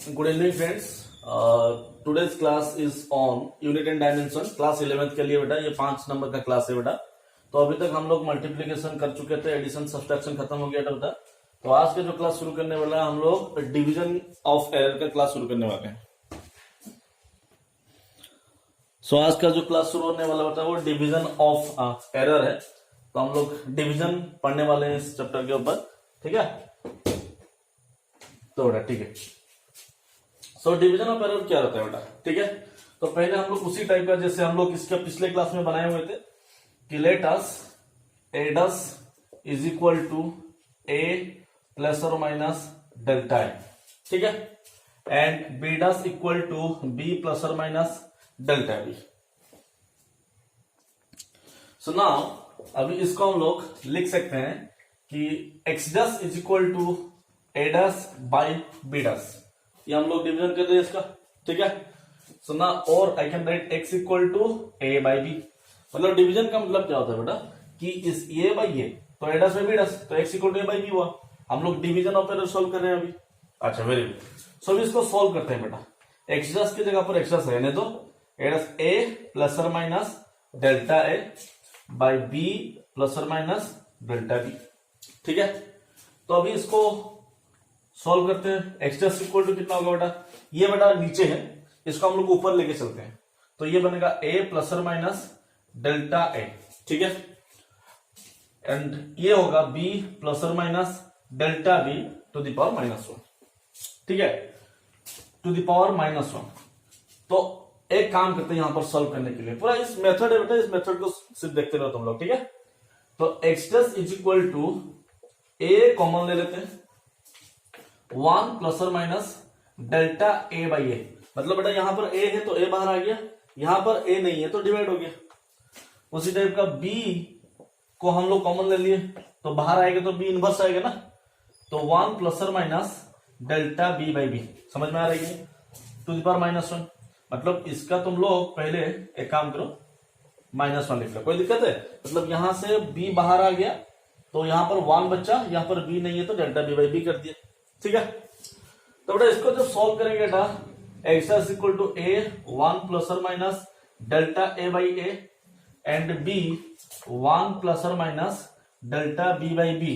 Good evening friends. Today's class is on unit and dimension. Class 11th के लिए बेटा ये 5 नंबर का क्लास है बेटा। तो अभी तक हम लोग मल्टीप्लिकेशन कर चुके थे, एडिशन सब्सट्रैक्शन खत्म हो गया था बेटा। तो आज का जो क्लास शुरू करने वाला है हम लोग डिवीजन ऑफ एरर का क्लास शुरू करने वाले हैं। सो आज का जो क्लास शुरू होने वाला बेटा वो डिवीजन ऑफ एरर है। तो हम लोग डिवीजन पढ़ने वाले हैं इस चैप्टर के ऊपर, ठीक है। तो बेटा ठीक है। सो डिवीजन ऑफ एरर क्या रहता है बेटा, ठीक है। तो पहले हम लोग उसी टाइप का जैसे हम लोग इसका पिछले क्लास में बनाए हुए थे कि let us A dash is equal to A plus और माइनस डेल्टा ए, ठीक है, and B dash equal to B plus और minus delta B. So now अभी इसको हम लोग लिख सकते हैं कि X dash is equal to A dash by B dash. ये हम लोग डिवीजन करते हैं इसका, ठीक है। सो ना or I can write x equal to A by b. मतलब डिवीजन का मतलब क्या होता है बेटा कि इस ए बाई ए तो ए डस बाई बी डस, तो x equal to A by b हुआ। हम लोग डिवीजन ऑफ एरर सॉल्व कर रहे हैं अभी। अच्छा वेरी गुड। सो इसको सॉल्व करते हैं बेटा। एक्स डस की जगह पर एक्स डस रहने दो, ए डस ए प्लस और minus delta A by B plus और माइनस डेल्टा बी, ठीक है। तो अभी इसको सॉल्व करते हैं। एक्स डस इक्वल टू कितना होगा बेटा, ये बेटा नीचे है, इसको हम लोग ऊपर लेके चलते हैं। तो ये बनेगा ए प्लस और माइनस डेल्टा ए, ठीक है, एंड ये होगा बी प्लस और minus delta b to the power -1, ठीक है, टू द पावर -1। तो एक काम करते हैं यहां पर सॉल्व करने के लिए, पूरा इस मेथड है बेटा, इस मेथड को सिर्फ देखते रहो तुम लोग, ठीक है। तो x dash is equal to a common ले लेते हैं, 1 प्लस और minus delta A by a. मतलब बेटा यहां पर ए है तो ए बाहर आ गया, यहां पर ए नहीं है तो डिवाइड हो गया। उसी टाइप का बी को हम लोग कॉमन ले लिए तो बाहर आएगा तो बी इनवर्स आएगा ना। तो 1 प्लस और minus delta B by B, समझ में आ रही है, टू द पावर -1। मतलब इसका तुम लोग पहले एक काम करो, -1 लिख लो, कोई दिक्कत है। मतलब यहां से बी बाहर आ गया तो यहां पर 1 बच्चा, यहां पर बी नहीं है तो डेल्टा बी बाई बी कर दिया, ठीक है। तो बेटा इसको जब सॉल्व करेंगे बेटा, x dash equal to A 1 plus और minus delta A by A and B 1 plus और minus delta B by B,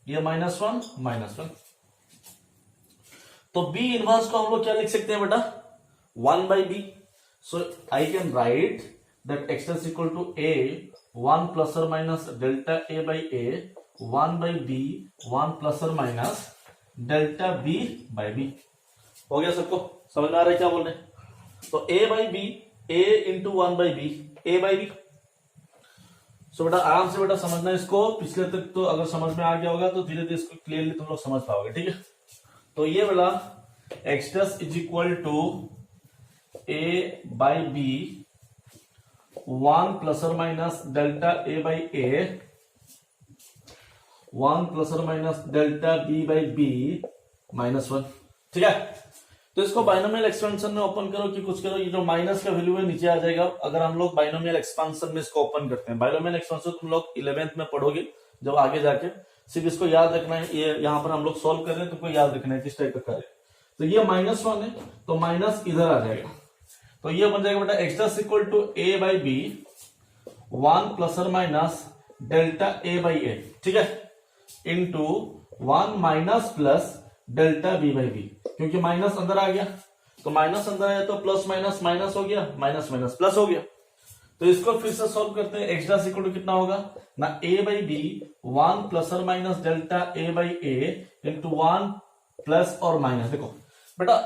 ये -1। तो बी इनवर्स को हम लोग क्या लिख सकते हैं बेटा, 1 by B. So I can write that X dash equal to A 1 plus और minus delta A by A 1 by B 1 plus और minus delta B by B. हो गया सबको समझ में आ रहा है क्या बोल रहे हैं। तो A by B, A into 1 by B, A by B. So बेटा आराम से बेटा समझना इसको, पिछले तक तो अगर समझ में आ गया होगा तो धीरे धीरे इसको क्लियरली तुम लोग समझ पाओगे, ठीक है। तो ये बेटा x dash is equal to A by B 1 plus और minus delta A by A 1 plus और minus delta B by B -1, ठीक है। तो इसको बाइनोमियल एक्सपेंशन में ओपन करो कि कुछ करो, ये जो माइनस का वैल्यू है नीचे आ जाएगा अगर हम लोग बाइनोमियल एक्सपेंशन में इसको ओपन करते हैं। बाइनोमियल एक्सपेंशन तुम लोग 11th में पढ़ोगे जब आगे जाके, सिर्फ इसको याद रखना है। ये यहां पर हम लोग सॉल्व कर रहे हैं, तुमको याद रखना है किस टाइप का करें। तो ये -1 है तो माइनस इधर आ जाएगा, तो ये बन जाएगा बेटा x dash equal to A by B 1 plus और minus delta A by a, ठीक है, into 1 minus plus delta B by b. क्योंकि माइनस अंदर आ गया तो माइनस अंदर आया तो प्लस माइनस माइनस हो गया, माइनस माइनस प्लस हो गया। तो इसको फिर से सॉल्व करते हैं। एक्स डस इक्वल टू कितना होगा ना, ए बाई बी 1 प्लस और minus delta A by A into 1 plus और माइनस। देखो बेटा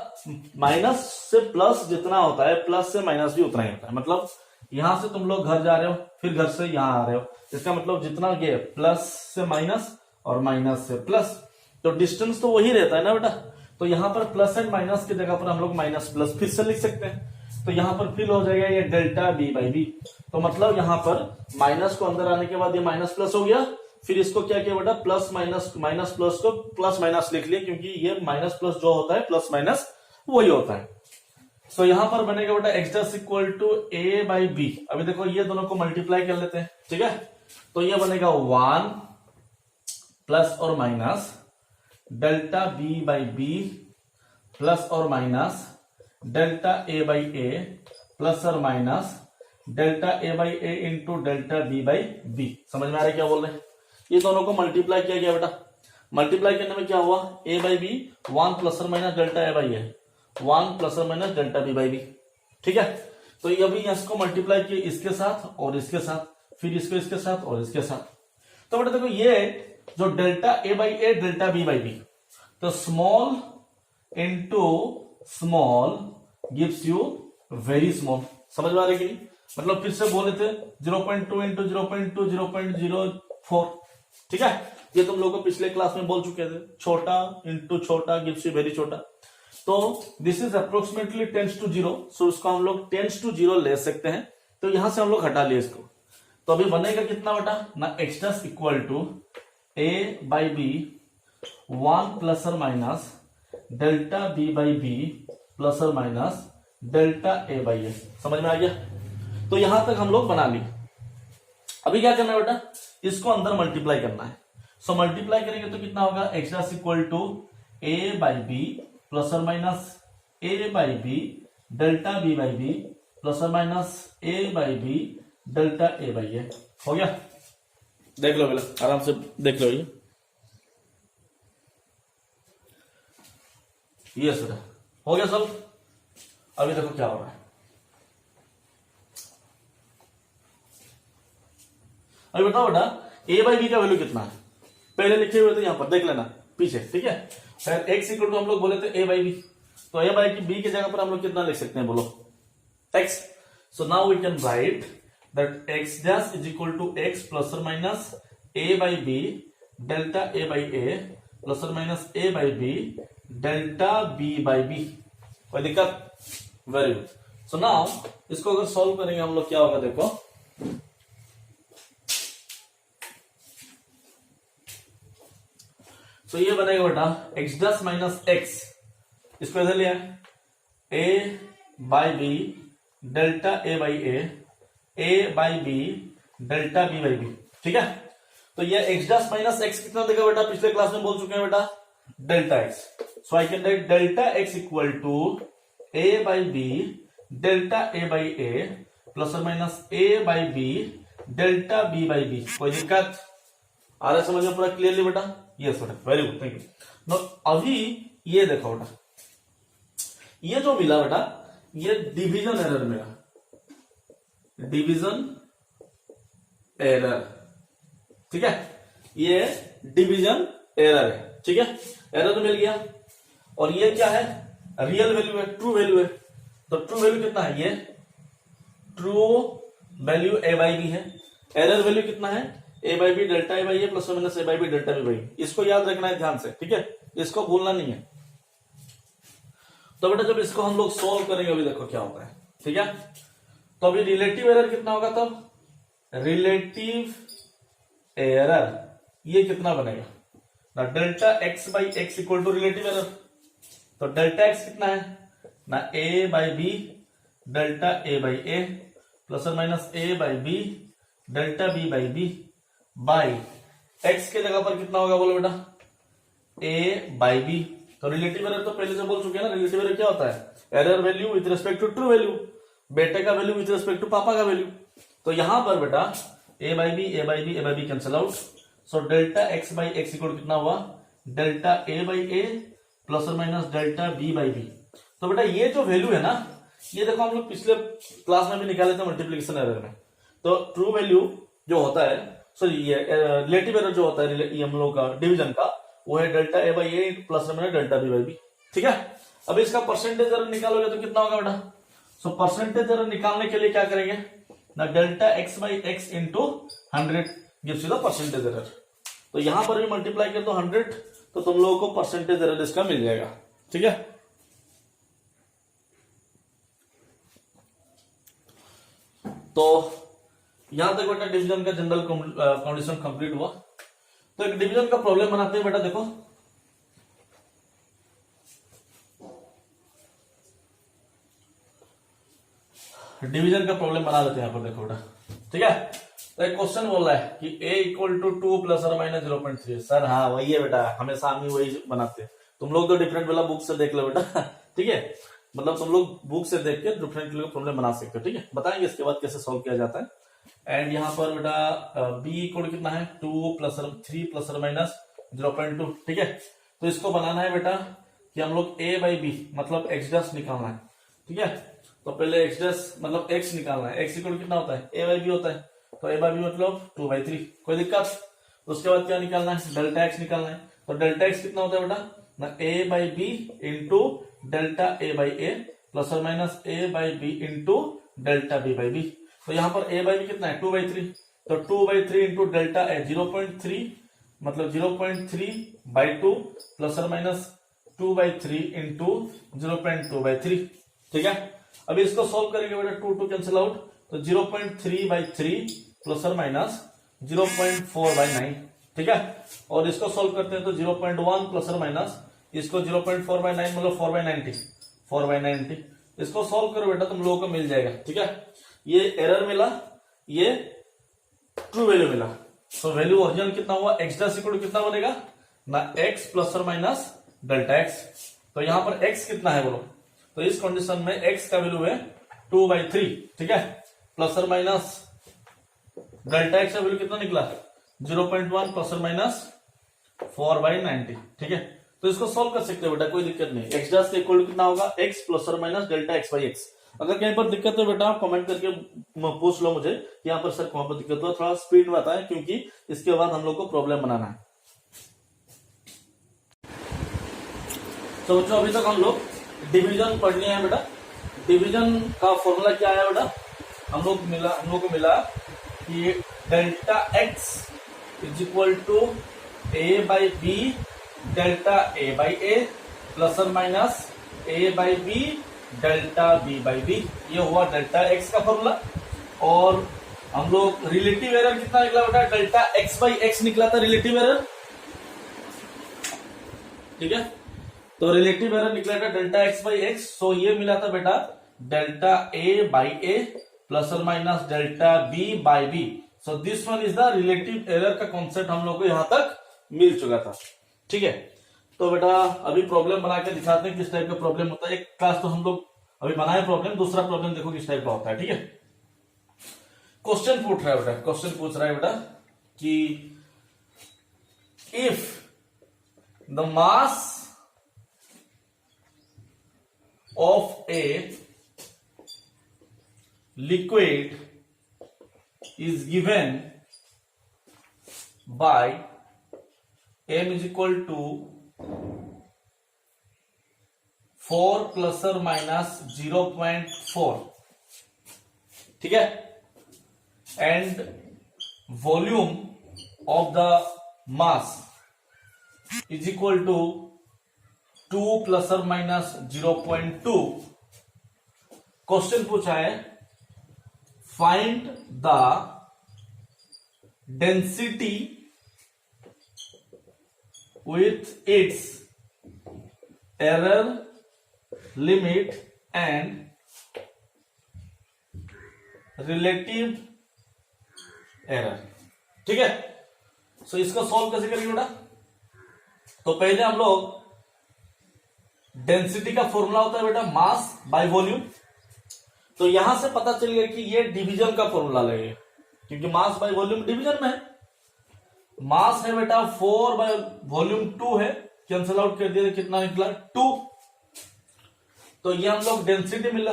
माइनस से प्लस जितना होता है प्लस से माइनस भी उतना ही होता है। मतलब यहां से तुम लोग घर जा रहे हो फिर घर से यहां आ रहे हो, इसका मतलब जितना ये प्लस से माइनस और माइनस से प्लस, तो डिस्टेंस तो वही रहता है ना बेटा। तो यहां पर प्लस एंड माइनस की जगह पर हम लोग माइनस प्लस फिर से लिख सकते हैं। तो यहां पर फिल हो जाएगा ये डेल्टा बी बाई बी। तो मतलब यहां पर माइनस को अंदर आने के बाद ये माइनस प्लस हो गया, फिर इसको क्या किया बेटा प्लस माइनस, माइनस प्लस को प्लस माइनस लिख लिया, क्योंकि ये माइनस प्लस जो होता है प्लस माइनस वही होता है। सो यहां पर बनेगा बेटा x dash equal to A by b. अभी देखो ये दोनों को मल्टीप्लाई कर लेते हैं, ठीक है। तो ये बनेगा 1 प्लस और minus delta B by B plus और minus delta A by A plus और minus delta A by A into delta B by B. समझ में आ रहा है क्या बोल रहे हैं? ये दोनों को मल्टीप्लाई किया गया बेटा, मल्टीप्लाई करने में क्या हुआ, ए बाई बी 1 प्लस और minus delta A by A 1 plus और minus delta B by B. ठीक है, तो ये अभी इसको मल्टीप्लाई किए इसके साथ और इसके साथ, फिर इसको इसके साथ और इसके साथ। तो बेटा देखो ये जो delta A by A delta B by B, तो small into small gives you very small. समझ में आ रही कि मतलब फिर से बोले थे 0.2 इंटू 0.2 0.04। ठीक है, ये तुम लोगों को पिछले क्लास में बोल चुके थे, छोटा इंटू छोटा गिव्स यू वेरी छोटा। तो this is approximately tends to 0, so इसको हम लोग टेंस टू 0 ले सकते हैं। तो यहां से हम लोग हटा लिए इसको, तो अभी बनेगा कितना बेटा ना, X dash equal to A by B 1 plus और minus delta B by B plus और minus delta A by A. समझ में आ गया? तो यहां तक हम लोग बना ली। अभी क्या करना है बेटा, इसको अंदर मल्टीप्लाई करना है। सो मल्टीप्लाई करेंगे तो कितना होगा, X dash equal to A by B plus और minus A by B delta B by B plus और minus A by B delta A by A. हो गया? देख लो पहले आराम से देख लो ये सर हो गया सब। अभी देखो क्या हो रहा है। अभी बताओ बेटा ए बाई बी का वैल्यू कितना है, पहले लिखे हुए थे यहां पर, देख लेना पीछे। ठीक है, फिर एक्स इक्वल टू हम लोग बोले थे ए बाई बी, तो ए बाई बी की जगह पर हम लोग कितना लिख सकते हैं बोलो, X. So now we can write that X dash is equal to X plus और minus A by B delta A by A plus और minus A by B delta B by B. कोई दिक्कत? Very good. So now इसको अगर solve करेंगे हम लोग क्या होगा देखो, तो ये बनेगा बेटा एक्स डस माइनस एक्स, इसको इधर लिया A by B delta A by A by B delta B by B. ठीक है, तो ये एक्स डस माइनस एक्स कितना देगा बेटा, पिछले क्लास में बोल चुके हैं बेटा, delta X. So I can write delta X equal to A by B delta A by A plus और minus A by B delta B by B. कोई दिक्कत आ रहा है समझ में पूरा क्लियरली बेटा? यस बेटा, very good, thank you. No अभी ये देखो बेटा, ये जो मिला बेटा ये डिवीजन एरर मिला, डिवीजन एरर। ठीक है, ये डिवीजन एरर है। ठीक है, एरर मिल गया। और ये क्या है, रियल वैल्यू है, ट्रू वैल्यू है। तो ट्रू वैल्यू कितना है, ये true value A by B है। एरर वैल्यू कितना है, A by B delta A by A plus minus A by B delta B by. इसको याद रखना है ध्यान से। ठीक है, इसको भूलना नहीं है। तो बेटा जब इसको हम लोग सोल्व करेंगे अभी देखो क्या होता है। ठीक है, तो अभी रिलेटिव एरर कितना होगा, तब रिलेटिव एरर ये कितना बनेगा ना, delta X by X equal to relative error. तो डेल्टा एक्स कितना है ना, A by B delta A by A plus और minus A by B delta B by B by X के जगह पर कितना होगा बोलो बेटा, ए बाई बी। तो रिलेटिव एरर तो पहले से बोल चुके हैं ना, रिलेटिव एरर क्या होता है, error value with respect to true value, बेटे का वैल्यू विथ रिस्पेक्ट टू पापा का वैल्यू। तो यहां पर बेटा A by B A by B A by B cancel out. So delta X by X equal कितना हुआ, delta A by A plus और minus delta B by B. तो बेटा ये जो वैल्यू है ना, ये देखो हम लोग पिछले क्लास में भी निकाले थे मल्टीप्लीकेशन एरर में। तो ट्रू वैल्यू जो होता है, सॉरी ये रिलेटिव एरर जो होता है ये हम लोग का डिवीजन का, वो है delta A by A plus और minus delta B by B. ठीक है, अब इसका परसेंटेज एरर निकालोगे तो कितना होगा बेटा। सो परसेंटेज एरर निकालने के लिए क्या करेंगे ना, delta X by x into 100 gives you the percentage error. तो यहां पर भी मल्टीप्लाई कर दो 100, तो तुम लोगों को परसेंटेज एरर इसका मिल जाएगा। ठीक है, तो यहां तक बेटा डिवीजन का जनरल कंडीशन कंप्लीट हुआ। तो एक डिवीजन का प्रॉब्लम बनाते हैं बेटा, देखो डिवीजन का प्रॉब्लम बना लेते हैं यहां पर। देखो बेटा, ठीक है, तो एक क्वेश्चन बोल रहा है कि a इक्वल टू 2 प्लस और माइनस 0.3। सर हाँ वही है बेटा, हमेशा हम ही वही बनाते हैं। तुम लोग तो डिफरेंट वाला बुक से देख लो बेटा ठीक है, मतलब तुम लोग बुक से देख के डिफरेंट प्रॉब्लम बना सकते हो, ठीक है। बताएंगे इसके बाद कैसे सॉल्व किया जाता है। एंड यहाँ पर बेटा बी इक्वल कितना है 2 प्लस 3 प्लस और माइनस 0.2, ठीक है। तो इसको बनाना है बेटा कि हम लोग a बाई बी मतलब x डैश निकालना है, ठीक है। तो पहले x डैश मतलब x निकालना है, x इक्वल कितना होता है a बाई बी होता है, तो a बाई बी मतलब 2/3, कोई दिक्कत। उसके बाद क्या निकालना है, डेल्टा x निकालना है। तो डेल्टा x कितना होता है बेटा ना a by B into delta a by a plus और minus a by B into delta b by B. तो यहाँ पर a बाई बी कितना है 2/3, तो 2/3 इंटू डेल्टा a 0.3 मतलब 0.3/2 प्लस और माइनस 2/3 इंटू 0.2/3, ठीक है। अभी इसको सॉल्व करेंगे बेटा 2 कैंसिल आउट, तो 0.3/3 प्लस और माइनस 0.4/9, ठीक है। और इसको सॉल्व करते हैं तो 0.1 प्लस और माइनस इसको 0.4/9 मतलब 4/90 इसको सॉल्व करो बेटा तुम लोगों को मिल जाएगा, ठीक है। ये एरर मिला, ये ट्रू वैल्यू मिला, तो वैल्यू ओरिजिनल कितना हुआ x डैश इक्वल कितना बनेगा ना x प्लस और माइनस डेल्टा x। तो यहां पर x कितना है बोलो, तो इस कंडीशन में x का वैल्यू है 2/3, ठीक है, प्लस और माइनस डेल्टा x का वैल्यू कितना निकला 0.1 प्लस और माइनस 4/90, ठीक है। तो इसको सॉल्व कर सकते हो बेटा, कोई दिक्कत नहीं। x डैश का इक्वल कितना होगा x प्लस और minus delta x by x। अगर कहीं पर दिक्कत है बेटा आप कमेंट करके पूछ लो मुझे कि यहाँ पर सर कहां पर दिक्कत हुआ, थोड़ा स्पीड में बताएं क्योंकि इसके बाद हम लोग को प्रॉब्लम बनाना है। तो बच्चों अभी तक हम लोग डिवीजन पढ़नी है बेटा। डिवीजन का फॉर्मूला क्या है बेटा, हम लोग को मिला कि delta x is equal to a by B delta a by a plus और minus a by B delta b by B, ये हुआ डेल्टा x का फॉर्मूला। और हम लोग रिलेटिव एरर कितना निकला बेटा, डेल्टा x बाई x निकला था रिलेटिव एरर, ठीक है। तो रिलेटिव एरर निकला था delta x by x, so ये मिला था बेटा delta a by a plus और minus delta b by b। So this one is the relative error का कॉन्सेप्ट हम लोग को यहां तक मिल चुका था, ठीक है। तो बेटा अभी प्रॉब्लम बना के दिखाते हैं किस टाइप का प्रॉब्लम होता है। एक क्लास तो हम लोग अभी बनाए प्रॉब्लम, दूसरा प्रॉब्लम देखो किस टाइप का होता है, ठीक है। क्वेश्चन पूछ रहा है बेटा, क्वेश्चन पूछ रहा है बेटा कि if the mass of a liquid is given by m is equal to 4 plus और माइनस 0.4, ठीक है, and volume of the mass is equal to 2 plus और माइनस 0.2। क्वेश्चन पूछा है find the density with its error limit and relative error, ठीक है। सो इसको solve कैसे करेंगे बेटा, तो पहले हम लोग डेंसिटी का फॉर्मूला होता है बेटा मास बाय वॉल्यूम, तो यहां से पता चल गया कि ये डिवीजन का फॉर्मूला लगेगा क्योंकि मास बाय वॉल्यूम डिवीजन में है। मास है बेटा 4 बाय वॉल्यूम 2 है, कैंसिल आउट कर दिया कितना निकला 2। तो ये हम लोग डेंसिटी मिला,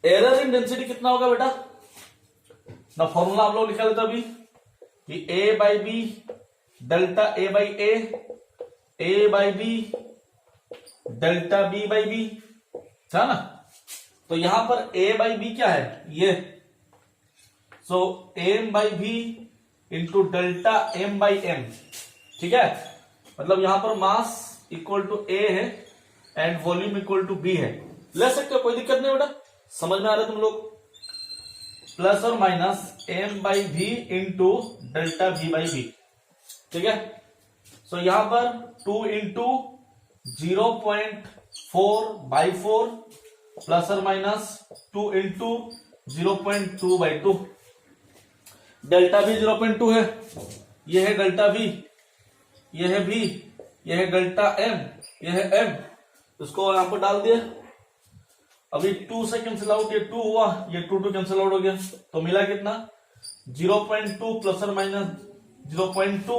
एरर इन डेंसिटी कितना होगा बेटा ना, फॉर्मूला आप लोग निकाले थे अभी कि a by B delta a by a by B delta b by B, है ना। तो यहां पर a बाई बी क्या है ये, so m by B into delta m by m, ठीक है। मतलब यहां पर मास इक्वल टू a है and volume equal to b है, ले सकते हो कोई दिक्कत नहीं बेटा, समझ में आ रहा है तुम लोग। प्लस और minus m by B into delta b by B, ठीक है। सो यहां पर 2 इंटू 0.4/4 प्लस और माइनस 2 इंटू 0.2/2, डेल्टा भी 0.2 है, ये है डेल्टा भी, ये है v, ये है डेल्टा m, ये है m, इसको यहां पर डाल दिया। अभी 2 से कैंसिल आउट, ये 2 हुआ, ये 2 कैंसिल आउट हो गया, तो मिला कितना 0.2 प्लस और माइनस 0.2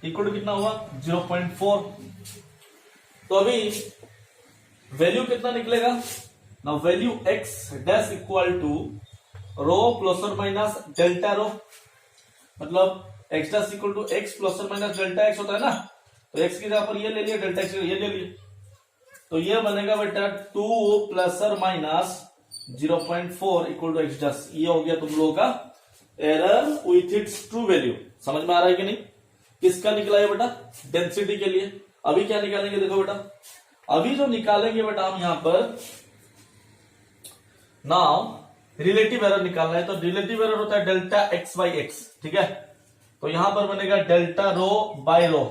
इक्वल टू कितना हुआ 0.4। तो अभी वैल्यू कितना निकलेगा ना, value x dash equal to rho plus और माइनस डेल्टा रो, मतलब x dash equal to x plus और माइनस डेल्टा x होता है ना, तो x की जगह पर ये ले लिया, डेल्टा x ये ले लिया, तो ये बनेगा बेटा 2 प्लस और minus 0.4 equal to x dash. ये हो गया तुम लोगों का error with its true value. समझ में आ रहा है कि नहीं? किसका निकला है बेटा? डेंसिटी के लिए। अभी क्या निकालेंगे देखो बेटा, अभी जो निकालेंगे बेटा हम यहां पर नाउ रिलेटिव एरर निकालना है, तो रिलेटिव एरर होता है डेल्टा x बाई एक्स, ठीक है। तो यहां पर बनेगा डेल्टा रो बाय रो,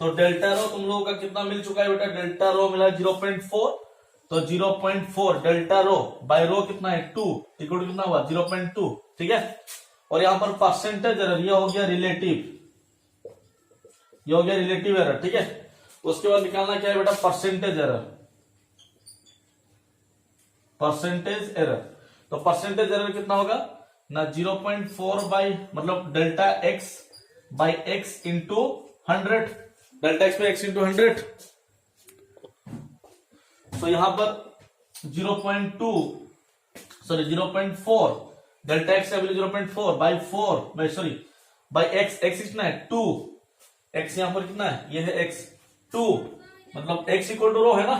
तो डेल्टा रो तुम लोगों का कितना मिल चुका है बेटा, डेल्टा रो मिला 0.4, तो 0.4 डेल्टा रो बाय रो कितना है 2 इक्वल टू कितना हुआ 0.2, ठीक है। और यहां पर परसेंटेज एरर, ये हो गया रिलेटिव, ये हो गया रिलेटिव एरर, ठीक है। उसके बाद निकालना क्या है बेटा, परसेंटेज एरर, परसेंटेज एरर। तो परसेंटेज एरर कितना होगा ना 0.4 बाई मतलब delta X by x into 100, delta X by x into 100। तो यहां पर 0.2 सॉरी 0.4 डेल्टा एक्स का value 0.4 by 4 by sorry by x, x कितना है 2, एक्स यहां पर कितना है, ये है एक्स 2, मतलब x इक्वल टू रो है ना,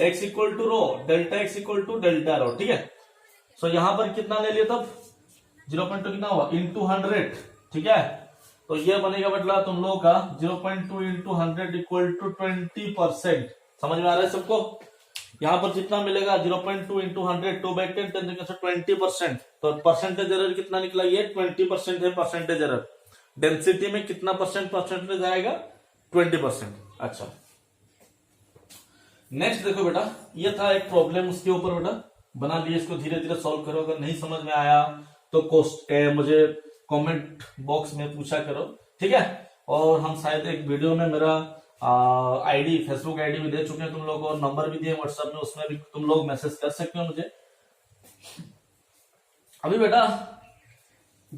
x equal to rho delta x equal to delta rho, ठीक है। सो यहां पर कितना ले लिया तब 0.2 कितना हुआ इंटू 100, ठीक है। तो ये बनेगा मतलब तुम लोगों का 0.2 इंटू 100 इक्वल टू 20%। समझ में आ रहा है सबको? यहां पर जितना मिलेगा 0.2 इंटू 100 2 बाई 10 20%। तो परसेंटेज एरर कितना निकला, ये 20% है परसेंटेज एरर। डेंसिटी में कितना परसेंटेज आएगा 20%। अच्छा नेक्स्ट देखो बेटा, ये था एक प्रॉब्लम, उसके ऊपर बेटा बना लिए, इसको धीरे धीरे सॉल्व करो। अगर नहीं समझ में आया तो मुझे कमेंट बॉक्स में पूछा करो, ठीक है। और हम शायद एक वीडियो में मेरा आईडी फेसबुक आईडी भी दे चुके हैं तुम लोगों को, नंबर भी दिए व्हाट्सएप में, उसमें भी तुम लोग मैसेज कर सकते हो मुझे। अभी बेटा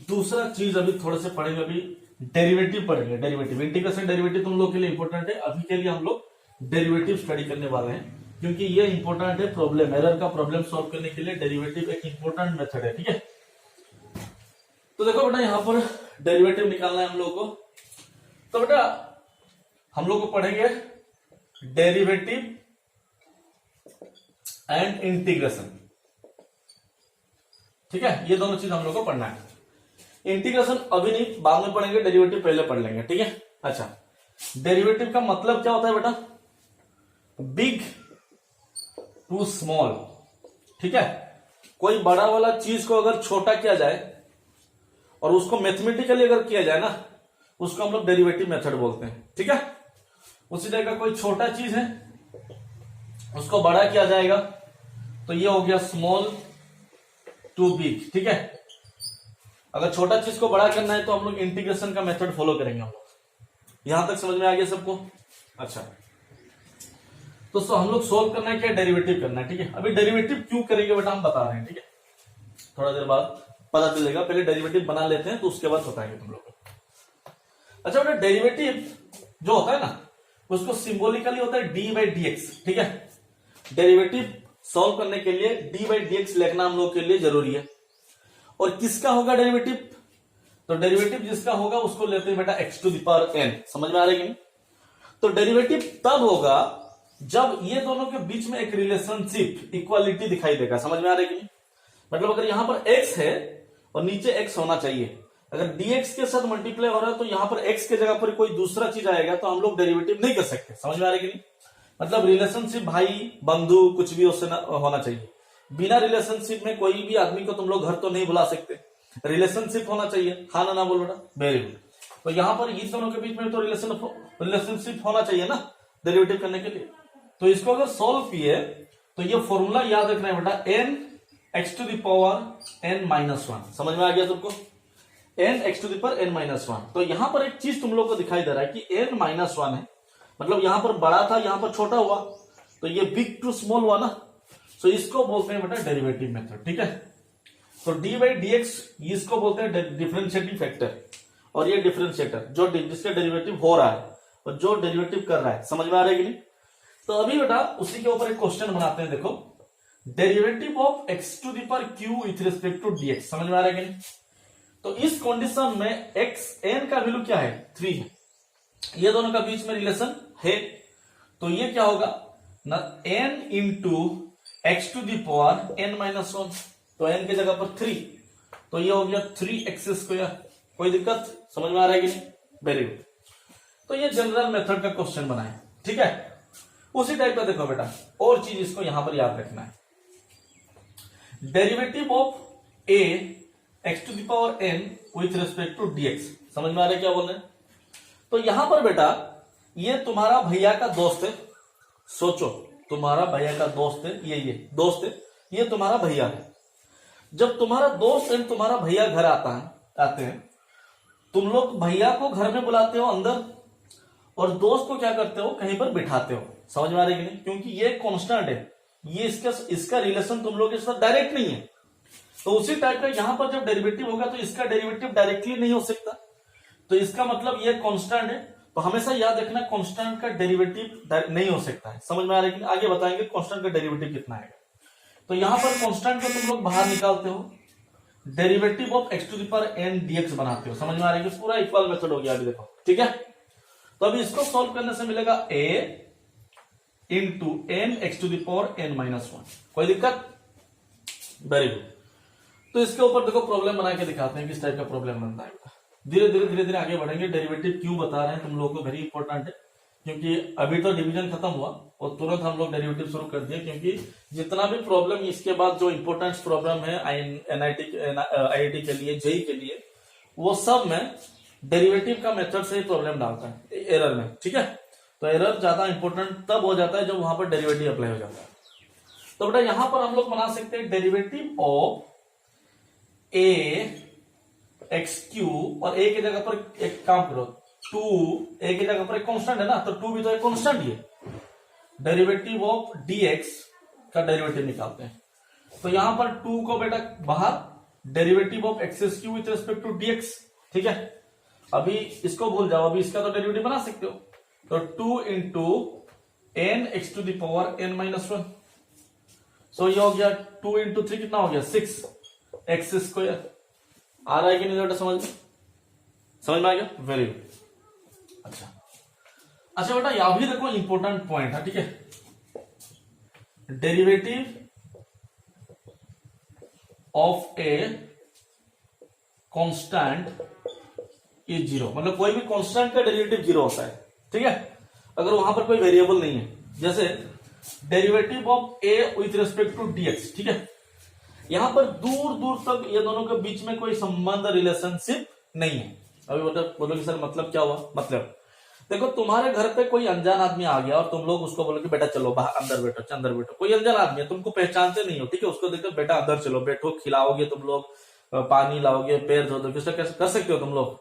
दूसरा चीज अभी थोड़े से पढ़ेंगे, अभी डेरिवेटिव पढ़ेंगे। डेरिवेटिव इंटीग्रेशन डेरिवेटिव तुम लोग के लिए इंपॉर्टेंट है। अभी के लिए हम लोग डेरिवेटिव स्टडी करने वाले हैं, क्योंकि ये इंपॉर्टेंट है प्रॉब्लम एरर का प्रॉब्लम सॉल्व करने के लिए। डेरिवेटिव एक इंपॉर्टेंट मेथड है, ठीक है। तो देखो बेटा यहां पर डेरिवेटिव निकालना है हम लोग को, तो बेटा हम लोग को पढ़ेंगे डेरिवेटिव एंड इंटीग्रेशन, ठीक है। ये दोनों चीज हम लोग को पढ़ना है। इंटीग्रेशन अभी नहीं, बाद में पढ़ेंगे, डेरिवेटिव पहले पढ़ लेंगे, ठीक है। अच्छा डेरिवेटिव का मतलब क्या होता है बेटा, बिग टू स्मॉल, ठीक है। कोई बड़ा वाला चीज को अगर छोटा किया जाए और उसको मैथमेटिकली अगर किया जाए ना, उसको हम लोग डेरिवेटिव मेथड बोलते हैं, ठीक है। उसी तरह का कोई छोटा चीज है उसको बड़ा किया जाएगा, तो ये हो गया स्मॉल टू बिग, ठीक है। अगर छोटा चीज को बड़ा करना है तो हम लोग इंटीग्रेशन का मेथड फॉलो करेंगे हम लोग। यहां तक समझ में आ गया सबको? अच्छा तो हम लोग सोल्व करना है क्या, डेरिवेटिव करना है, ठीक है। अभी डेरिवेटिव क्यों करेंगे बेटा हम बता रहे हैं, ठीक है। थोड़ा देर बाद पता चलेगा, पहले डेरिवेटिव बना लेते हैं तो उसके बाद बताएंगे तुम लोग को। अच्छा बेटा डेरिवेटिव जो होता है ना, उसको सिंबॉलिकली होता है डी बाई डी एक्स, ठीक है। डेरिवेटिव सॉल्व करने के लिए डी बाई डी एक्स लिखना हम लोग के लिए जरूरी है। और किसका होगा डेरिवेटिव, तो डेरिवेटिव जिसका होगा उसको लेते हैं बेटा x to the power n. समझ में आ रहा है कि नहीं? तो डेरिवेटिव तब होगा जब ये दोनों के बीच में एक रिलेशनशिप इक्वालिटी दिखाई देगा। समझ में आ रहा है कि नहीं? मतलब अगर यहां पर x है और नीचे x होना चाहिए, अगर dx के साथ मल्टीप्लाई हो रहा है तो यहां पर x के जगह पर कोई दूसरा चीज आएगा तो हम लोग डेरिवेटिव नहीं कर सकते। समझ में आ रहा है कि नहीं? मतलब रिलेशनशिप भाई बंधु कुछ भी उससे होना चाहिए। बिना रिलेशनशिप में कोई भी आदमी को तुम लोग घर तो नहीं बुला सकते, रिलेशनशिप होना चाहिए। हाँ ना बोल बेटा, वेरी गुड। तो यहां पर इन दोनों के बीच में तो रिलेशनशिप होना चाहिए ना डेरिवेटिव करने के लिए। तो इसको अगर सॉल्व किए तो ये फॉर्मूला याद रखना है बेटा, n x to the power N minus one. समझ में आ गया सबको? N x to the power N minus one. तो यहां पर एक चीज तुम लोग को दिखाई दे रहा है कि एन माइनस वन है, मतलब यहां पर बड़ा था यहां पर छोटा हुआ, तो ये बिग टू स्मॉल हुआ ना, तो इसको बोलते हैं बेटा डेरिवेटिव मेथड। ठीक है, तो डी बाई डी एक्स इसको बोलते हैं डिफरेंशिएटिंग फैक्टर, और ये डिफरेंशिएटर जो जिसका डेरिवेटिव हो रहा है और जो डेरिवेटिव कर रहा है। समझ में आ रहा है कि नहीं? तो अभी बेटा उसी के ऊपर एक क्वेश्चन बनाते हैं। देखो, derivative of x to the power q with respect to dx. समझ में आ रहा है कि नहीं? तो इस कंडीशन में एक्स एन का वैल्यू क्या है? 3 है। ये दोनों का बीच में रिलेशन है, तो ये क्या होगा ना, n into x to the power N minus one, तो एन की जगह पर 3, तो ये हो गया 3x स्क्वायर। कोई दिक्कत? समझ में आ रहा है कि नहीं? Very good. तो ये जनरल मेथड का क्वेश्चन बनाए। ठीक है, उसी टाइप का देखो बेटा, और चीज इसको यहां पर याद रखना है। Derivative of a x to the power n with respect to dx. समझ में आ रहा है क्या बोल रहे हैं? तो यहां पर बेटा ये तुम्हारा भैया का दोस्त है। सोचो, तुम्हारा भैया का दोस्त है, ये दोस्त है, ये तुम्हारा भैया है। जब तुम्हारा दोस्त एंड तुम्हारा भैया घर आते हैं, तुम लोग भैया को घर में बुलाते हो अंदर, और दोस्त को क्या करते हो, कहीं पर बिठाते हो। समझ में आ रही है कि नहीं? क्योंकि ये कांस्टेंट है, ये इसका रिलेशन तुम लोग के साथ डायरेक्ट नहीं है। तो उसी टाइप का यहां पर जब डेरिवेटिव होगा तो इसका डेरिवेटिव डायरेक्टली नहीं हो सकता, तो इसका मतलब ये कांस्टेंट है। तो हमेशा याद रखना, कांस्टेंट का डेरिवेटिव नहीं हो सकता है। समझ में आ रहा है कि नहीं? आगे बताएंगे कांस्टेंट का डेरिवेटिव कितना है। तो यहां पर कांस्टेंट को तुम लोग बाहर निकालते हो, derivative of x to the power n dx बनाते हो। समझ में आ रही है? पूरा इक्वल मेथड हो गया अभी देखो। ठीक है, तो अभी इसको सॉल्व करने से मिलेगा a into N x to the power N minus one. कोई दिक्कत? Very good. तो इसके ऊपर देखो प्रॉब्लम बना के दिखाते हैं किस टाइप का प्रॉब्लम बनता है। धीरे धीरे आगे बढ़ेंगे। डेरिवेटिव क्यों बता रहे हैं तुम लोगों को, वेरी इंपॉर्टेंट है, क्योंकि अभी तो डिवीजन खत्म हुआ और तुरंत हम लोग डेरिवेटिव शुरू कर दिए। क्योंकि जितना भी प्रॉब्लम इसके बाद जो इंपॉर्टेंट प्रॉब्लम है आईआईटी के लिए, जेई के लिए, वो सब में डेरिवेटिव का मेथड से ही प्रॉब्लम डालता है एरर में। ठीक है, तो एरर ज्यादा इंपॉर्टेंट तब हो जाता है जब वहां पर डेरिवेटिव अप्लाई हो जाता है। तो बेटा यहां पर हम लोग बना सकते हैं derivative of a x Q, और ए की जगह पर एक काम करो, 2 ए की जगह पर एक कांस्टेंट है ना, तो 2 भी तो एक कांस्टेंट ही है। डेरिवेटिव ऑफ डीएक्स का डेरिवेटिव निकालते हैं। तो यहां पर 2 को बेटा बाहर, derivative of x q with respect to dx. ठीक है, अभी इसको भूल जाओ, अभी इसका तो डेरिवेटिव बना सकते हो। तो 2 into N x to the power N minus one, so ये हो गया 2 इंटू 3 कितना हो गया 6 एक्स स्क्वायर। आ रहा है कि नहीं बेटा? समझ में आ गया? Very good. अच्छा बेटा यहां भी देखो इंपॉर्टेंट पॉइंट है। ठीक है, derivative of a constant is zero, मतलब कोई भी कांस्टेंट का डेरिवेटिव जीरो होता है। ठीक है, अगर वहां पर कोई वेरिएबल नहीं है, जैसे derivative of a with respect to dx. ठीक है, यहां पर दूर दूर तक ये दोनों के बीच में कोई संबंध, रिलेशनशिप नहीं है। अभी बोलोगे सर मतलब क्या हुआ? मतलब देखो, तुम्हारे घर पे कोई अनजान आदमी आ गया और तुम लोग उसको बोलोगे बेटा चलो बाहर अंदर बैठो, अंदर बैठो। कोई अनजान आदमी है, तुमको पहचानते नहीं हो। ठीक है, उसको देखो बेटा अंदर चलो, बैठो, खिलाओगे तुम लोग, पानी लाओगे, पैर धो दोगे, कर सकते हो तुम लोग?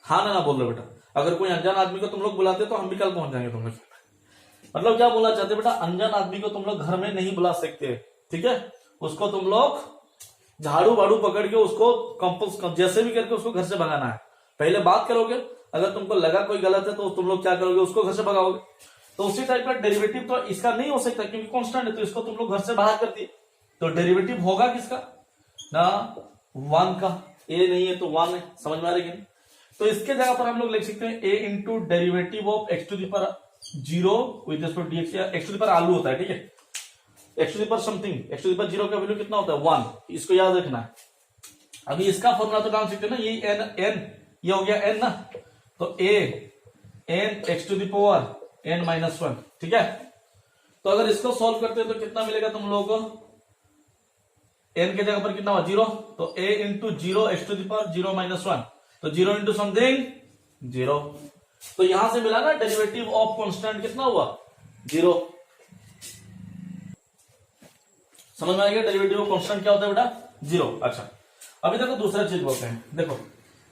हाँ ना बोल रहे बेटा? अगर कोई अनजान आदमी को तुम लोग बुलाते तो हम भी कल पहुंच जाएंगे तुम लोग। मतलब क्या बोलना चाहते बेटा? अनजान आदमी को तुम लोग घर में नहीं बुला सकते। ठीक है, उसको तुम लोग झाड़ू बाड़ू पकड़ के उसको कंपल्स जैसे भी करके उसको घर से भगाना है। पहले बात करोगे, अगर तुमको लगा कोई गलत है तो तुम लोग क्या करोगे? उसको घर से भगाओगे। तो उसी टाइप का डेरिवेटिव तो इसका नहीं हो सकता क्योंकि कांस्टेंट है, तो इसको तुम लोग घर से बाहर कर दिए। तो डेरिवेटिव होगा किसका ना? 1 का। ए नहीं है तो 1 है। समझ में आ रही है? तो इसके जगह पर हम लोग लिख सकते हैं A into derivative of x to the power 0 with respect to DX, या एक्स टू द पावर आलू होता है। ठीक है, X to the power something, X to the power 0 का वैल्यू कितना होता है? 1। इसको याद रखना है। अभी इसका फॉर्मूला तो डाल सकते हैं ना, ये एन ये हो गया एन ना, तो A N x to the power N minus one. ठीक है, तो अगर इसको सॉल्व करते हैं तो कितना मिलेगा तुम लोगों को? एन के जगह पर कितना हुआ? 0, तो A into 0 X to the power 0 minus one, तो 0 इंटू समथिंग 0। तो यहां से मिला ना डेरिवेटिव ऑफ कांस्टेंट कितना हुआ? 0। समझ में आ गया? डेरिवेटिव ऑफ कांस्टेंट क्या होता है बेटा? 0। अच्छा, अभी देखो दूसरा चीज बोलते हैं। देखो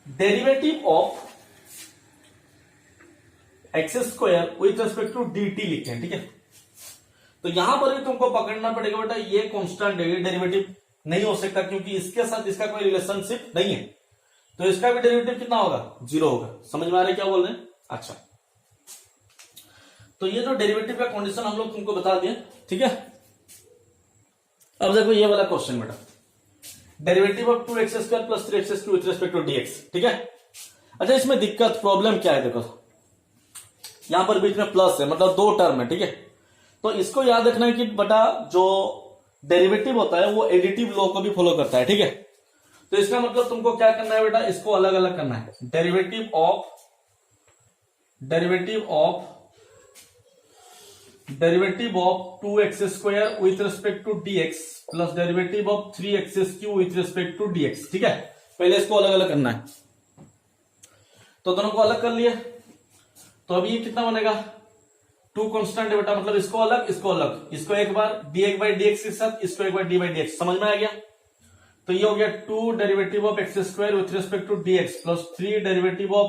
derivative of x square with respect to d t लिखते हैं, ठीक है। तो यहां पर भी तुमको पकड़ना पड़ेगा बेटा, ये कांस्टेंट है, डेरिवेटिव नहीं हो सकता क्योंकि इसके साथ इसका कोई रिलेशनशिप नहीं है, तो इसका भी डेरिवेटिव कितना होगा, 0 होगा। समझ में आ रहा है क्या बोल रहे हैं? अच्छा, तो ये जो डेरिवेटिव का कंडीशन हम लोग तुमको बता दिए, ठीक है। अब देखो ये वाला क्वेश्चन बेटा, derivative of 2x square plus 3x with respect to dx, ठीक है। अच्छा, इसमें दिक्कत प्रॉब्लम क्या है, देखो यहां पर बीच में प्लस है, मतलब 2 टर्म है, ठीक है। तो इसको याद रखना है कि बेटा जो डेरिवेटिव होता है वो एडिटिव लॉ को भी फॉलो करता है, ठीक है। तो इसका मतलब तुमको क्या करना है बेटा, इसको अलग अलग करना है। Derivative of 2x square with respect to dx plus derivative of 3x³ with respect to dx, ठीक है। पहले इसको अलग अलग करना है, तो दोनों को अलग कर लिए। तो अभी ये कितना बनेगा, 2 कांस्टेंट है बेटा, मतलब इसको अलग, इसको अलग, इसको एक बार dx/dx के साथ, इसको एक बार d/dx, समझ में आ गया। तो ये हो गया 2 derivative of x square with respect to dx plus 3 derivative of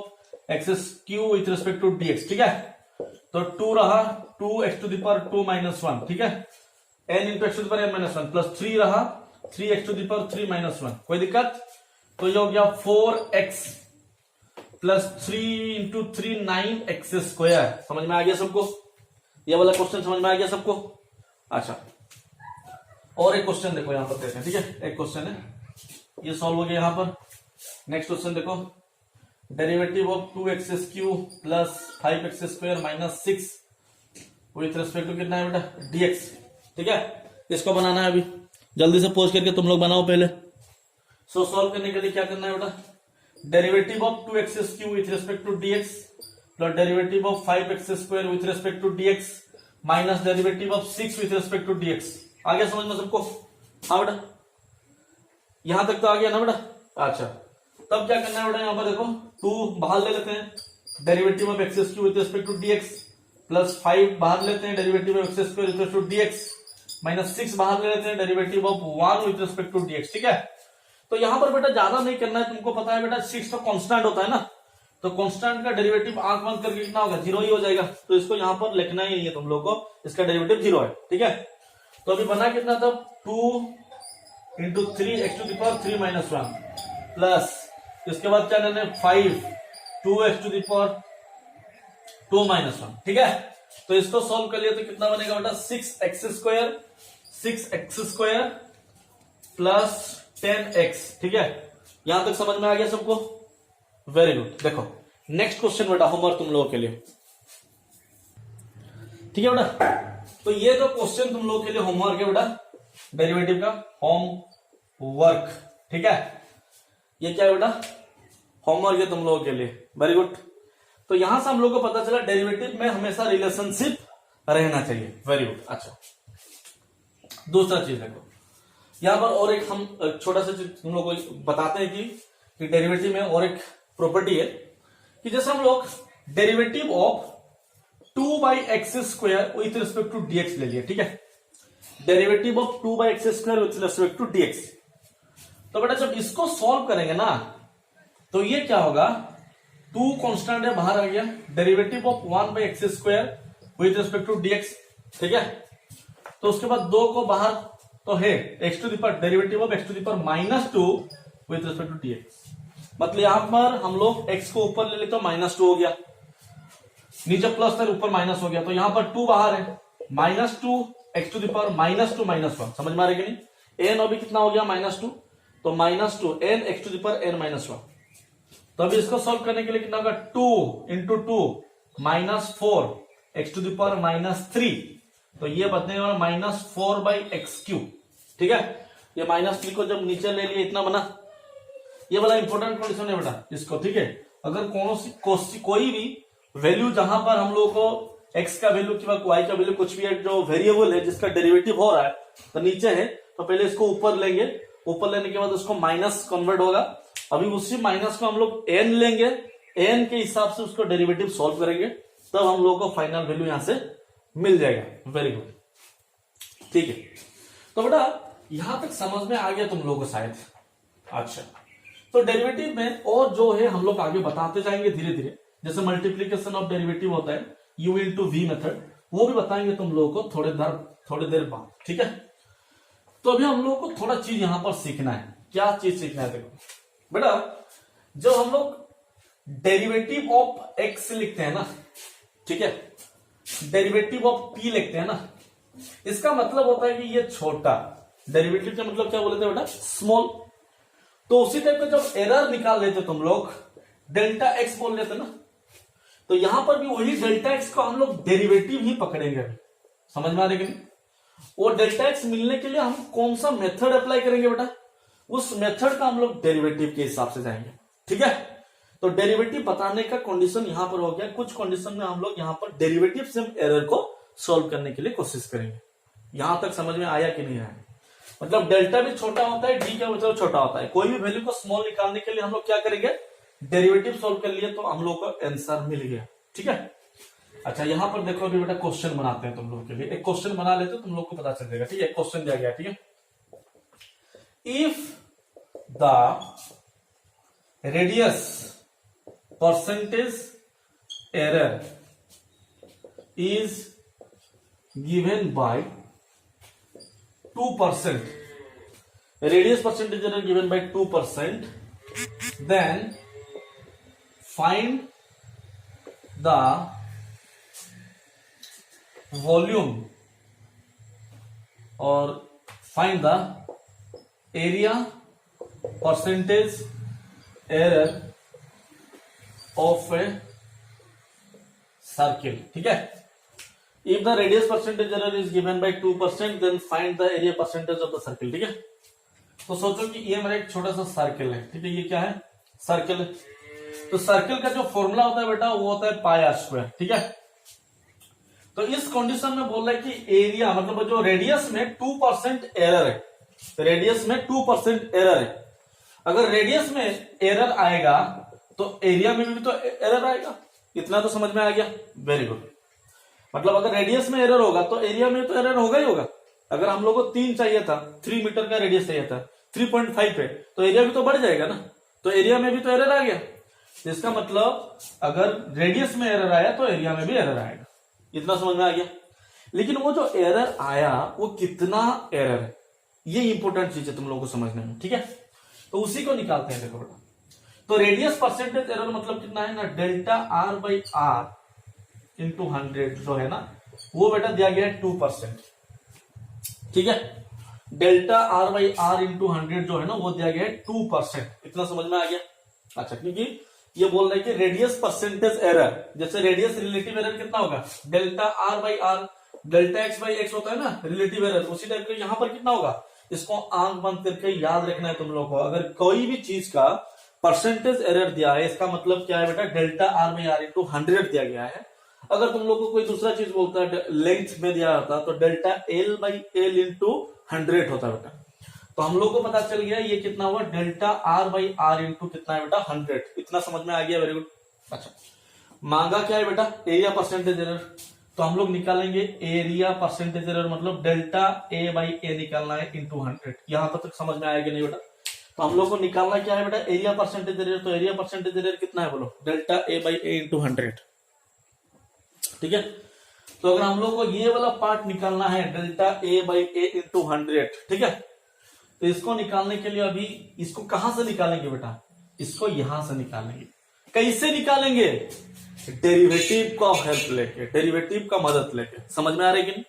x³ with respect to dx, ठीक है। तो 2 रहा 2x⁻2 - 1, ठीक है, n इंटू x⁻n - 1 प्लस 3 रहा 3x⁻3 - 1, कोई दिक्कत। तो ये हो गया 4x plus 3 into 3 9x square. समझ में आ गया सबको, ये वाला क्वेश्चन समझ में आ गया सबको। अच्छा, और एक क्वेश्चन देखो यहां पर देखते हैं, ठीक है। एक क्वेश्चन है, ये सॉल्व हो गया यहां पर। नेक्स्ट क्वेश्चन देखो, derivative of 2x³ plus 5x square minus 6 with respect to कितना है बेटा, dx, ठीक है। इसको बनाना है, अभी जल्दी से पोज करके तुम लोग बनाओ पहले। सो सॉल्व करने के लिए क्या करना है बेटा, derivative of 2x³ with respect to dx plus derivative of 5x square with respect to dx minus derivative of 6 with respect to dx। आ गया समझ में सबको? हाँ बेटा, यहां तक तो आ गया ना बेटा। अच्छा, तब क्या करना है बेटा, यहां पर देखो 2 बाहर ले लेते हैं, derivative of x³ with respect to dx plus 5 बाहर लेते हैं, derivative of x² with respect to dx minus 6 बाहर ले लेते हैं, derivative of 1 with respect to dx, ठीक है। तो यहां पर बेटा ज्यादा नहीं करना है, तुमको पता है बेटा 6 तो कांस्टेंट होता है ना, तो कांस्टेंट का डेरिवेटिव आंख बंद करके कितना होगा, 0 ही हो जाएगा। तो इसको यहां पर लिखना ही नहीं है तुम लोग को, इसका डेरिवेटिव 0 है, ठीक है। तो अभी बना कितना था, 2 इंटू 3x⁻3 - 1 प्लस इसके बाद क्या करना है 5 2x⁻2 - 1, ठीक है। तो इसको सॉल्व कर लिया तो कितना बनेगा बेटा, 6x स्क्वायर प्लस 10x, ठीक है। यहां तक समझ में आ गया सबको? Very good. देखो नेक्स्ट क्वेश्चन बेटा, होमवर्क तुम लोगों के लिए, ठीक है बेटा। तो ये जो क्वेश्चन तुम लोगों के लिए होमवर्क है बेटा, डेरिवेटिव का होमवर्क, ठीक है। ये क्या है बेटा, होमवर्क है तुम लोगों के लिए, वेरी गुड। तो यहां से हम लोग को पता चला डेरिवेटिव में हमेशा रिलेशनशिप रहना चाहिए, वेरी गुड। अच्छा, दूसरा चीज देखो यहां पर, और एक हम छोटा सा चीज तुम लोग को बताते हैं कि डेरिवेटिव में और एक प्रॉपर्टी है कि जैसे हम लोग derivative of 2/x² with respect to dx ले लिए, ठीक है। Derivative of 2/x² with respect to dx, तो बेटा जब इसको सॉल्व करेंगे ना, तो ये क्या होगा, 2 कांस्टेंट है बाहर आ गया, derivative of 1/x² with respect to dx, ठीक है। तो उसके बाद 2 को बाहर तो है derivative of x⁻2 with respect to dx, मतलब यहां पर हम लोग x को ऊपर ले लेते तो -2 हो गया, नीचे प्लस था ऊपर माइनस हो गया, तो यहां पर 2 बाहर है, -2 x⁻2 - 1, समझ में आ रहा है कि नहीं। n अभी कितना हो गया, -2, तो -2 n x⁻n - 1। तो अभी इसको सॉल्व करने के लिए कितना होगा, 2 इंटू 2 -4 x⁻3, तो ये बचने वाला -4/x³, ठीक है। ये -3 को जब नीचे ले लिए इतना बना, ये वाला इंपॉर्टेंट कंडीशन है बेटा इसको, ठीक है। अगर कोई भी वैल्यू जहां पर हम लोग को x का वैल्यू कि y का वैल्यू कुछ भी है जो वेरिएबल है जिसका डेरिवेटिव हो रहा है, तो नीचे है तो पहले इसको ऊपर लेंगे, ऊपर लेने के बाद उसको माइनस कन्वर्ट होगा, अभी उसी माइनस को हम लोग n लेंगे, n के हिसाब से उसको डेरिवेटिव सॉल्व करेंगे, तब हम लोग को फाइनल वैल्यू यहां से मिल जाएगा, वेरी गुड, ठीक है। तो बेटा यहां तक समझ में आ गया तुम लोगों को शायद। अच्छा, तो डेरिवेटिव में और जो है हम लोग आगे बताते जाएंगे धीरे धीरे, जैसे मल्टीप्लीकेशन ऑफ डेरिवेटिव होता है u इंटू वी मेथड, वो भी बताएंगे तुम लोगों को थोड़ी देर बाद, ठीक है। तो अभी हम लोग को थोड़ा चीज यहां पर सीखना है। क्या चीज सीखना है? देखो बेटा, जब हम लोग डेरिवेटिव ऑफ x लिखते हैं ना, ठीक है, डेरिवेटिव ऑफ p लिखते हैं ना, इसका मतलब होता है कि ये छोटा, डेरिवेटिव का मतलब क्या बोलते हैं बेटा? स्मॉल। तो उसी टाइप का जब एरर निकाल लेते तुम लोग, डेल्टा एक्स बोल लेते ना, तो यहां पर भी वही डेल्टा एक्स को हम लोग डेरिवेटिव ही पकड़ेंगे। समझ में आ रही? वो डेल्टा एक्स मिलने के लिए हम कौन सा मेथड अप्लाई करेंगे बेटा? उस मेथड का हम लोग डेरिवेटिव के हिसाब से जाएंगे, ठीक है। तो डेरिवेटिव बताने का कंडीशन यहां पर हो गया। कुछ कंडीशन में हम लोग यहां पर डेरिवेटिव से एरर को सॉल्व करने के लिए कोशिश करेंगे। यहां तक समझ में आया कि नहीं आया? मतलब डेल्टा भी छोटा होता है, डी का मतलब छोटा होता है। कोई भी वैल्यू को स्मॉल निकालने के लिए हम लोग क्या करेंगे? डेरिवेटिव सॉल्व कर लिए तो हम लोग को आंसर मिल गया, ठीक है। अच्छा, यहां पर देखो अभी बेटा क्वेश्चन बनाते हैं तुम लोग के लिए। एक क्वेश्चन बना लेते हो, तुम लोग को पता चल जाएगा, ठीक है। क्वेश्चन दिया गया, ठीक है। If the radius percentage error is given bye 2%, radius percentage error given by 2%, then find the volume or find the area percentage error of a circle, ठीक है। If the radius percentage error is given by 2%, then find the area percentage of the circle, ठीक है। तो सोचो कि ये मेरा एक छोटा सा सर्कल है, ठीक है। ये क्या है? सर्कल है। तो सर्कल का जो फॉर्मूला होता है बेटा, वो होता है पाई आर स्क्वायर, ठीक है। तो इस कंडीशन में बोल रहा है कि एरिया मतलब जो रेडियस में 2% एरर है, रेडियस में 2% एरर है। अगर रेडियस में एरर आएगा तो एरिया में भी तो एरर आएगा। इतना तो समझ में आ गया? Very good. मतलब अगर रेडियस में एरर होगा तो एरिया में तो एरर होगा ही होगा। अगर हम लोग को 3 चाहिए था, 3 मीटर का रेडियस चाहिए था, 3.5 पे, तो एरिया भी तो बढ़ जाएगा ना। तो एरिया में भी तो एरर आ गया। इसका मतलब अगर रेडियस में एरर आया तो एरिया में भी एरर आएगा। इतना समझ में आ गया? लेकिन वो जो एरर आया वो कितना एरर है, ये इंपॉर्टेंट चीज है तुम लोगों को समझने में, ठीक है। तो उसी को निकालते हैं। देखो बेटा, तो रेडियस परसेंटेज एरर मतलब कितना है ना, delta R by R into 100 जो है ना, वो बेटा दिया गया है 2%, ठीक है। Delta R by R into 100 जो है ना, वो दिया गया है 2%। इतना समझ में आ गया? अच्छा, क्योंकि ये बोल रहा है कि रेडियस परसेंटेज एरर, जैसे रेडियस रिलेटिव एरर कितना होगा? Delta R by R, delta X by X होता है ना रिलेटिव एरर, उसी टाइप का यहां पर कितना होगा? इसको आंख बंद करके याद रखना है तुम लोग को। अगर कोई भी चीज का परसेंटेज एरर दिया है, इसका मतलब क्या है बेटा? Delta R by R into 100 दिया गया है। अगर तुम लोग को कोई दूसरा चीज बोलता है, लेंथ में दिया होता तो delta L by L into 100 होता बेटा। तो हम लोग को पता चल गया ये कितना हुआ? Delta R by R into कितना है बेटा? 100। इतना समझ में आ गया? Very good. अच्छा, मांगा क्या है बेटा? Area percentage error. तो हम लोग निकालेंगे एरिया परसेंटेज एरर, मतलब डेल्टा ए बाई ए निकालना है इंटू 100। यहां तक समझ में आएगा नहीं बेटा? तो हम लोग को निकालना क्या है बेटा? Area percentage error. तो एरिया परसेंटेज एरर कितना है बोलो? Delta A by A into 100, ठीक है। तो अगर हम लोग को ये वाला पार्ट निकालना है, delta A by A into 100, ठीक है। तो इसको निकालने के लिए अभी इसको कहां से निकालेंगे बेटा? इसको यहां से निकालेंगे। कैसे निकालेंगे? डेरिवेटिव का हेल्प लेके, डेरिवेटिव का मदद लेके। समझ में आ रही है कि नहीं?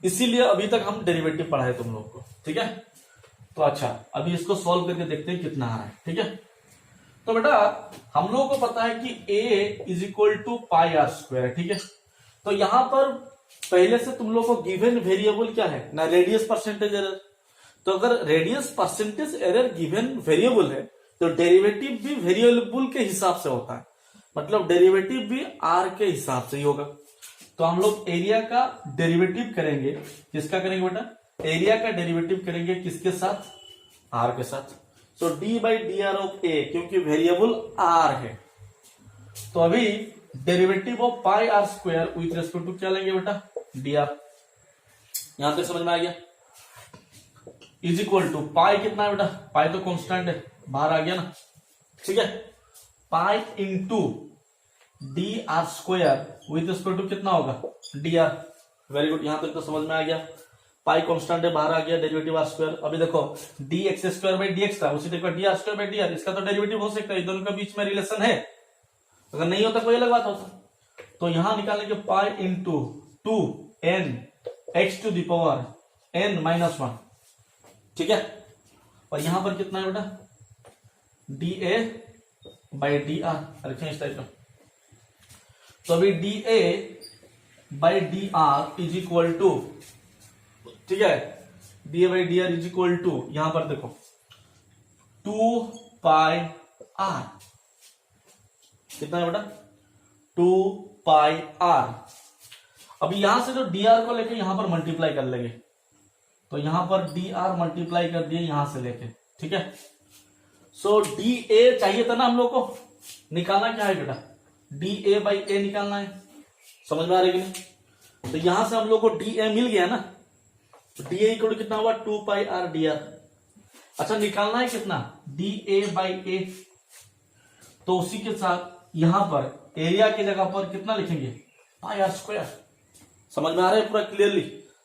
इसीलिए अभी तक हम डेरिवेटिव पढ़ाए तुम लोग को, ठीक है। तो अच्छा, अभी इसको सॉल्व करके देखते हैं कितना आ रहा है, ठीक है। तो बेटा हम लोगों को पता है कि a is equal to pi R square, ठीक है। तो यहां पर पहले से तुम लोग को गिवन वेरिएबल क्या है ना? Radius percentage error. तो अगर radius percentage error given variable है तो डेरिवेटिव भी वेरिएबल के हिसाब से होता है, मतलब डेरिवेटिव भी आर के हिसाब से ही होगा। तो हम लोग एरिया का डेरिवेटिव करेंगे। किसका करेंगे बेटा? एरिया का डेरिवेटिव करेंगे किसके साथ? आर के साथ। So D by D R of A, क्योंकि वेरिएबल आर है। तो अभी derivative of pi R square with respect to क्या लेंगे बेटा? D R. यहां तक समझ में आ गया? इज इक्वल टू पाई कितना है बेटा? पाई तो कांस्टेंट है, बाहर आ गया ना। ठीक है। Pi into D R square with square to कितना होगा डी आर। वेरी गुड, यहां तक तो समझ में आ गया। पाई कांस्टेंट है, बाहर आ गया, डेरिवेटिव आर स्क्वायर। अभी देखो D X square by D X था, उसी तरह D R square by D R, इसका तो डेरिवेटिव हो सकता है, दोनों के बीच में रिलेशन है। अगर नहीं होता कोई अलग बात होता। तो यहां निकालेंगे pi into two N x to the power N minus one, ठीक है। और यहां पर कितना है बेटा D A by D R रखें इस टाइप का। तो अभी D A by D R is equal to, ठीक है, D A by D R is equal to, यहां पर देखो 2 पाई आर, कितना है बेटा 2 पाई आर। अभी यहां से जो डी आर को लेके यहां पर मल्टीप्लाई कर लेंगे, तो यहां पर डी आर मल्टीप्लाई कर दिए यहां से लेके, ठीक है। सो डी ए चाहिए था ना हम लोग को, निकालना क्या है बेटा डी ए बाई ए निकालना है, समझ में आ रही कि नहीं। तो यहां से हम लोग को डी ए मिल गया ना, डी ए इक्वल कितना हुआ 2 पाई आर डी आर। अच्छा निकालना है कितना डी ए बाई ए, तो उसी के साथ यहां पर एरिया की जगह पर कितना लिखेंगे पाई आर स्क्वायर। समझ में आ रहा है पूरा क्लियरली,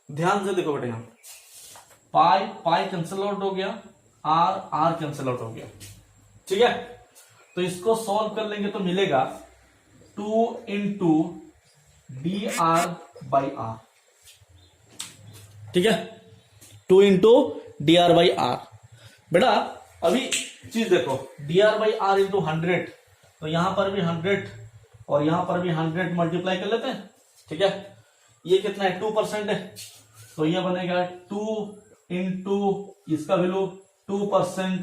ध्यान से देखो बेटा, यहां पाई पाई कैंसिल आउट हो गया, आर आर कैंसिल आउट हो गया, ठीक है। तो इसको सॉल्व कर लेंगे तो मिलेगा 2 into D R by R, ठीक है, 2 into D R by R. बेटा अभी चीज देखो D R by R into 100, तो यहां पर भी 100 और यहां पर भी 100 मल्टीप्लाई कर लेते हैं, ठीक है। ये कितना है 2% है, तो ये बनेगा 2 इंटू इसका वैल्यू 2%,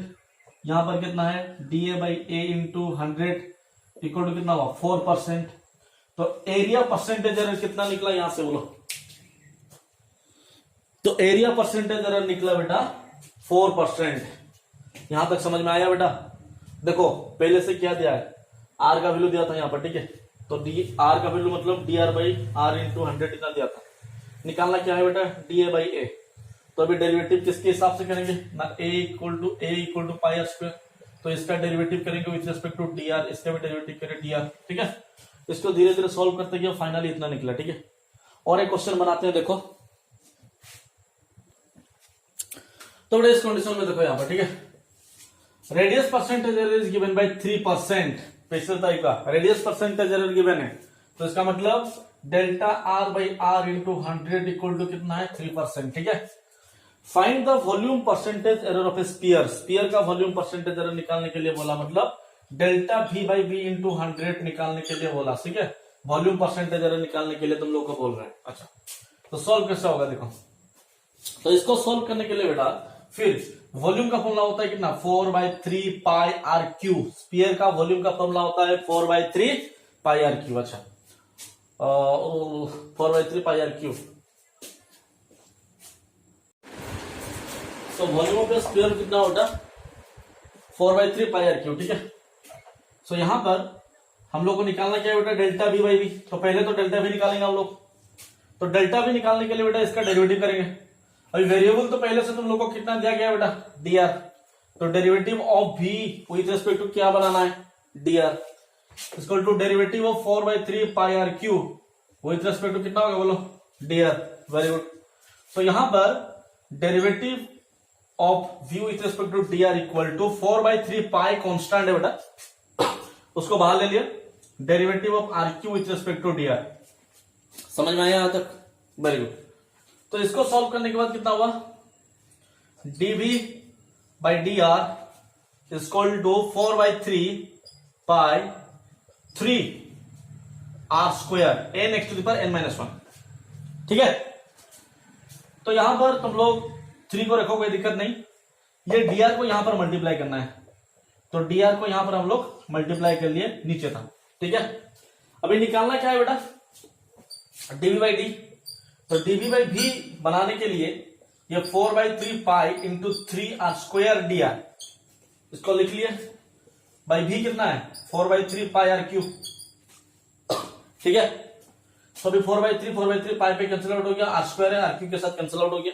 यहां पर कितना है D A by A into 100 equal to कितना हुआ 4%। तो एरिया परसेंटेज एरर कितना निकला यहां से बोलो, तो एरिया परसेंटेज एरर निकला बेटा 4%। यहां तक समझ में आया बेटा। देखो पहले से क्या दिया है, आर का वैल्यू दिया था यहां पर, ठीक है। तो डी आर का वैल्यू मतलब D R by R into 100 इतना दिया था। निकालना क्या है बेटा डी ए बाई ए। तो अभी डेरिवेटिव किसके हिसाब से करेंगे ना, A equal to pi R square, तो इसका डेरिवेटिव करेंगे with respect to D R, इसका भी डेरिवेटिव करें डी आर, ठीक है। इसको धीरे धीरे सॉल्व करते गए, फाइनली इतना निकला, ठीक है। और एक क्वेश्चन बनाते हैं, देखो तो बड़े इस कंडीशन में देखो यहां पर, ठीक है, radius percentage error is given by 3%, special type का रेडियस परसेंटेज एरर गिवन है, तो इसका मतलब delta R by R into 100 equal to कितना है 3%, ठीक है। Find the volume percentage error of a sphere, sphere का वॉल्यूम परसेंटेज एरर निकालने के लिए बोला, मतलब delta V by V into 100 निकालने के लिए बोला, ठीक है। वॉल्यूम परसेंटेज एरर निकालने के लिए तुम लोग को बोल रहे हैं। अच्छा तो सॉल्व कैसे होगा देखो, तो इसको सॉल्व करने के लिए बेटा फिर वॉल्यूम का फॉर्मूला होता है कितना 4/3 पाई आर क्यू, स्पीयर का वॉल्यूम का फॉर्मूला होता है 4/3 पाई आर क्यू। अच्छा 4/3 पाई आर क्यू, तो वॉल्यूम ऑफ स्पीयर कितना होता 4/3 पाई आर क्यू, ठीक है। सो यहां पर हम लोग को निकालना क्या है बेटा डेल्टा वी बाई वी, तो पहले तो डेल्टा वी निकालेंगे हम लोग। तो डेल्टा वी निकालने के लिए बेटा इसका डेरिवेटिव करेंगे। अभी वेरिएबल तो पहले से तुम लोग को कितना दिया गया बेटा डी आर, तो derivative of V with respect to क्या बनाना है D R equal to derivative of 4/3 pi R cube with respect to कितना होगा बोलो डी आर। Very good. तो यहां पर derivative of V with respect to D R equal to 4/3 pi constant है बेटा, उसको बाहर ले लिया, derivative of R cube with respect to D R. समझ में आया यहां तक? Very good. तो इसको सॉल्व करने के बाद कितना हुआ D V by D R equal to 4/3 pi 3 R square N x to the power n-1, ठीक है। तो यहां पर तुम लोग 3 को रखो कोई दिक्कत नहीं, ये डी आर को यहां पर मल्टीप्लाई करना है, तो डी आर को यहां पर हम लोग मल्टीप्लाई कर लिए, नीचे था, ठीक है। अभी निकालना क्या है बेटा डीवी बाई डी, तो डीवी बाई वी बनाने के लिए ये 4/3 pi into 3 R square D R, इसको लिख लिए, बाई वी कितना है 4/3 पाई आर क्यू, ठीक है। तो अभी 4/3 पाई पे कैंसिल आउट हो गया, आर स्क्वायर है आर क्यू के साथ कैंसिल आउट हो गया,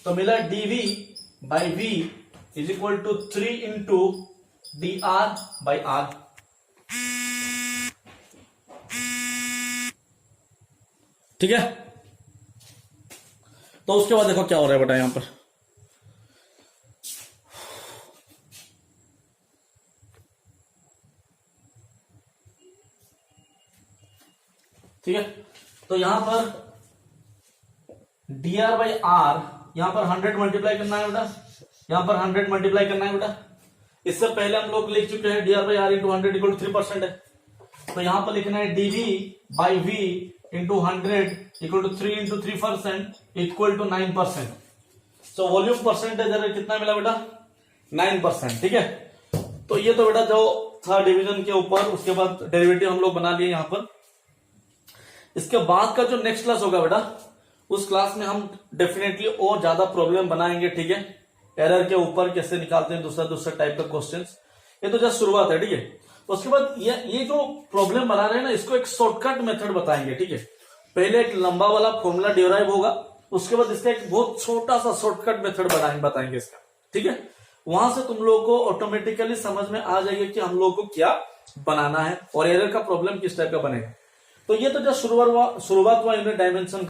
तो मिला D V by V is equal to 3 into dr/r। ठीक है, तो उसके बाद देखो क्या हो रहा है बेटा यहां पर। ठीक है, तो यहां पर dr/r, यहां पर 100 मल्टीप्लाई करना है बेटा, यहां पर 100 मल्टीप्लाई करना है बेटा। इससे पहले हम लोग लिख चुके हैं dr/r इंटू 100 इक्वल टू 3% है, तो यहां पर लिखना है dv/v into 100 equal to 3 into 3% equal to 9%। So volume percentage कितना मिला बेटा, 9%। ठीक है, तो ये तो बेटा जो था डिवीजन के ऊपर, उसके बाद डेरिवेटिव हम लोग बना लिए यहां पर। इसके बाद का जो नेक्स्ट क्लास होगा बेटा, उस क्लास में हम डेफिनेटली और ज्यादा प्रॉब्लम बनाएंगे। ठीक है, एरर के ऊपर कैसे निकालते हैं दूसरा टाइप का क्वेश्चंस, ये तो जस्ट शुरुआत है। ठीक है, उसके बाद ये जो प्रॉब्लम बना रहे हैं ना, इसको एक शॉर्टकट मेथड बताएंगे। ठीक है, पहले एक लंबा वाला फॉर्मूला डिराइव होगा, उसके बाद इसका एक बहुत छोटा सा शॉर्टकट मेथड बताएंगे इसका। ठीक है, वहां से तुम लोगों को ऑटोमेटिकली समझ में आ जाएगा कि हम लोग को क्या बनाना है और एरर का प्रॉब्लम किस टाइप का बनेगा। तो ये तो जस्ट शुरुआत हुआ यूनिट डायमेंशन।